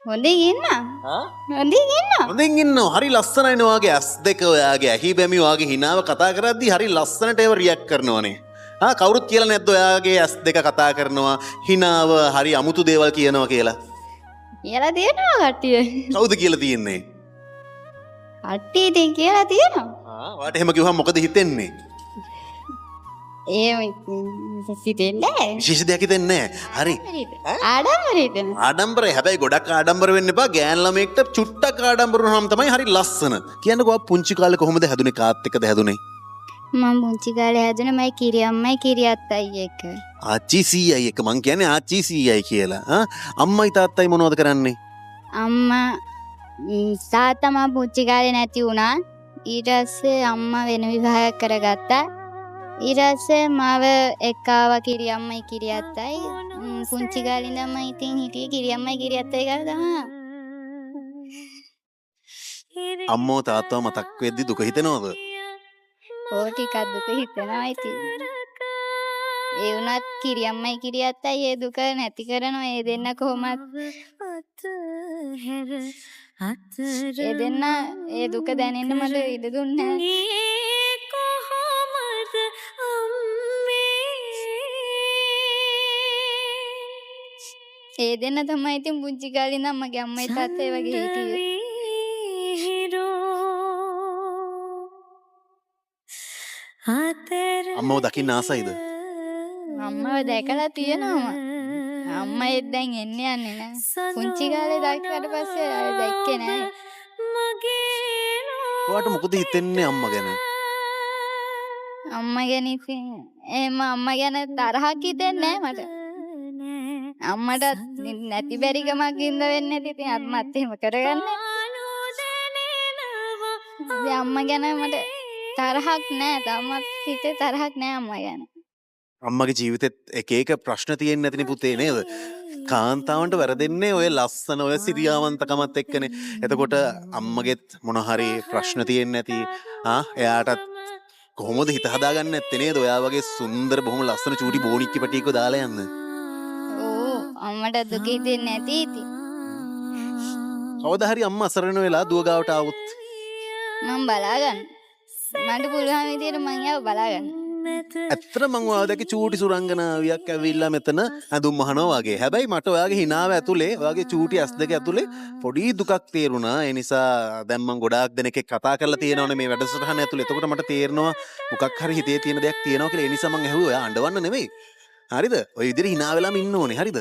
හොඳින් ඉන්න. ආ හොඳින් ඉන්න. හොඳින් ඉන්නවා. හරි ලස්සනයිනේ ඔයාගේ ඇස් දෙක ඔයාගේ ඇහි බැමි ඔයාගේ හිනාව කතා කරද්දී හරි ලස්සනට ඒව රියැක්ට් කරනවනේ. කවුරුත් කියලා නැද්ද ඔයාගේ ඇස් දෙක කතා කරනවා හිනාව හරි අමුතු දේවල් කියනවා කියලා? කියලා තියෙනවා කට්ටිය. කවුද කියලා තියෙන්නේ? කට්ටිය ඉතින් කියලා තියෙනවා. ඔයාට එහෙම කිව්වම මොකද හිතෙන්නේ? ඒ සිතෙන්නේ විශේෂ දෙයක් හිතෙන්නේ නැහැ. හරි. ආඩම්බරෙට. ආඩම්බරයි. හැබැයි ගොඩක් ආඩම්බර වෙන්න එපා. ගෑන් ළමයෙක්ට චුට්ටක් ආඩම්බර වුණාම තමයි හරි ලස්සන. කියන්නකෝ පුංචි කාලේ කොහොමද හැදුනේ? කාත් එක්කද හැදුනේ? මම පුංචි කාලේ හැදුනේ මයි කිරි අම්මයි කිරි අත්තයි එක්ක. ආච්චි සීයයි එක මං කියන්නේ ආච්චි සීයයි කියලා. අම්මයි තාත්තයි මොනවද කරන්නේ? අම්මා තාත්තා මම පුංචි කාලේ නැති වුණා. ඊට පස්සේ අම්මා වෙන විවාහයක් කරගත්තා. ඊට පස්සේ මාව එක්කාවා කිරි අම්මයි කිරි අත්තයි. පුංචි කාලේ ඉඳන්ම ඉතින් හිටියේ කිරි අම්මයි කිරි අත්තයි කියලා තමයි. අම්මෝ තාත්තව මතක් වෙද්දි දුක හිතෙනවද? ඕ ටිකක් දුක හිතෙනවා ඉතින්. ඒ වුණත් කිරි අම්මයි කිරි අත්තයි ඒ දුක නැති කරනවා. ඒ දෙන්න කොහොමත් ඒ දෙන්න ඒ දුක දැනෙන්න මට ඉඩ දුන්නේ නැහැ. ඒ දෙන්න තමයි ඉතින් පුංචි කාලේ ඉඳන් මගේ අම්මයි තාත්තයි වගේ හිටියේ. අම්මව දකින්න ආසයිද? අම්මව දැකලා තියෙනවා. අම්මා ඒත් දැන් එන්නේ යන්නේ නැහැ. පුංචි කාලේ දැක්කට පස්සේ ආයෙ දැක්කේ නැහැ. ඔයාට මොකද හිතෙන්නේ අම්මා ගැන? අම්මා ගැන ඉතින් එහෙම අම්මා ගැන තරහක් හිතෙන්නේ නැහැ මට. අම්මට නැති බැරි කමක් ඉඳ වෙන්නේ නැති ඉතින් අම්මත් එහෙම කරගන්නේ. ඉතින් අම්මා ගැන මට තරහක් නැහැ. තාමත් හිතේ තරහක් නැහැ අම්මා ගැන. අම්මගේ ජීවිතෙත් එක එක ප්‍රශ්න තියෙන්නේ නැතිනේ පුතේ නේද? කාන්තාවන්ට වැරදෙන්නේ ඔය ලස්සන ඔය සිරියාවන්තකමත් එක්කනේ. එතකොට අම්මගෙත් මොන හරි ප්‍රශ්න තියෙන්නේ නැති එයාටත් කොහොමද හිත හදාගන්නේ නැත්තේ නේද? ඔයා වගේ සුන්දර බොහොම ලස්සන චූටි බෝනික්කි පැටියෙක්ව දාලා යන්න. අම්මට දුක හිතෙන්නේ නැති ඉතින්. කවදා හරි අම්මා අසරණ වෙලා දුව ගාවට ආවොත් මම බලාගන්න. මට පුළුවන් විදියට මං යාව බලාගන්න. ඇත්තට මං ඔයාලගේ චූටි සුරංගනාවියක් ඇවිල්ලා මෙතන ඇඳුම් මහනවා වගේ. හැබැයි මට ඔයාගේ හිනාව ඇතුලේ ඔයාගේ චූටි ඇස් දෙක ඇතුලේ පොඩි දුකක් තේරුණා. ඒ නිසා දැන් මං ගොඩාක් දෙනෙක් කතා කරලා තියෙනවනේ මේ වැඩසටහන ඇතුලේ. එතකොට මට තේරෙනවා මොකක් හරි හිතේ තියෙන දෙයක් තියෙනවා කියලා. ඒ නිසා මං ඇහුවා ඔයා අඬවන්න නෙවෙයි. හරිද? ඔය විදිහට hina වෙලාම ඉන්න ඕනේ. හරිද?